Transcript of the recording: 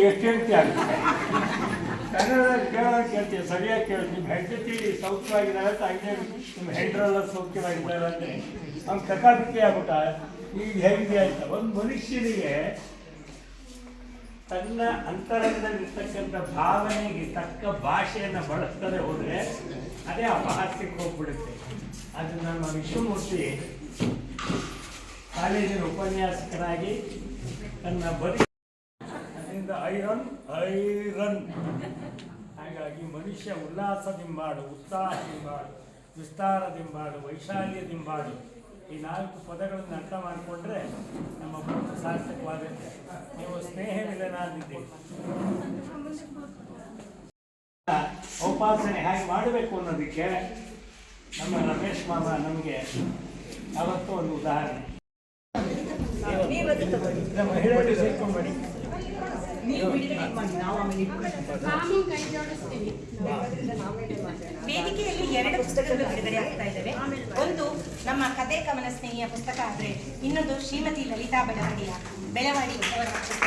ಎಷ್ಟು ಹೇಳ್ತೀಯ ಕನ್ನಡದಲ್ಲಿ ಕೇಳ್ತೀವಿ, ಸರಿಯಾಗಿ ಕೇಳ್ತೀವಿ. ನಿಮ್ಮ ಹೆಂಡತಿ ಸೌಖ್ಯವಾಗಿದ್ದಾರೆ ಅಂತ ಹಂಗೆ ನಿಮ್ಮ ಹೆಂಡ್ರೆಲ್ಲ ಸೌಖ್ಯವಾಗಿದ್ದಾರೆ ಅಂದರೆ ಅವ್ನು ಕಕಾಬಿಕ್ಕಿ ಆಗ್ಬಿಟ್ಟ. ಈಗ ಹೇಗೆ ಆಯ್ತಾ ಒಂದು ಮನುಷ್ಯನಿಗೆ ತನ್ನ ಅಂತರಂಗದಲ್ಲಿರ್ತಕ್ಕಂಥ ಭಾವನೆಗೆ ತಕ್ಕ ಭಾಷೆಯನ್ನು ಬಳಸ್ತದೆ ಹೋದರೆ ಅದೇ ಅಪಹಾಸ್ಯಕ್ಕೆ ಹೋಗ್ಬಿಡುತ್ತೆ. ಅದು ನಮ್ಮ ವಿಶ್ವಮೂರ್ತಿ ಕಾಲೇಜಿನ ಉಪನ್ಯಾಸಕರಾಗಿ ತನ್ನ ಅದರಿಂದ ಐರನ್ ಹಾಗಾಗಿ ಮನುಷ್ಯ ಉಲ್ಲಾಸದಿಂಬಾಡು, ಉತ್ಸಾಹದಿಂಬಾಡು, ವಿಸ್ತಾರದಿಂಬಾಡು, ವೈಶಾಲ್ಯದಿಂಬಾಡು ಈ 4 ಪದಗಳನ್ನು ಅರ್ಥ ಮಾಡಿಕೊಂಡ್ರೆ ನಮ್ಮ ಬದುಕು ಸಾರ್ಥಕವಾಗುತ್ತೆ. ನೀವು ಸ್ನೇಹ ವಿಲನಾದಿದ್ದೀರಿ. ಉಪಾಸನೆ ಹೇಗೆ ಮಾಡಬೇಕು ಅನ್ನೋದಕ್ಕೆ ನಮ್ಮ ರಮೇಶ್ ಮಾಮ ನಮಗೆ ಯಾವತ್ತೂ ಒಂದು ಉದಾಹರಣೆ. ಮಹಿಳೆಯರು ಸೇರ್ಕೊಂಡ್ಬೇಡಿ. ವೇದಿಕೆಯಲ್ಲಿ 2 ಪುಸ್ತಕಗಳು ಬಿಡುಗಡೆ ಆಗ್ತಾ ಇದ್ದಾವೆ. ಒಂದು ನಮ್ಮ ಕಥೆ ಕವನ ಸ್ನೇಹಿಯ ಪುಸ್ತಕ ಆದರೆ ಇನ್ನೊಂದು ಶ್ರೀಮತಿ ಲಲಿತಾ ಬೆಳವಡಿಯ ಅವರ ಪುಸ್ತಕ.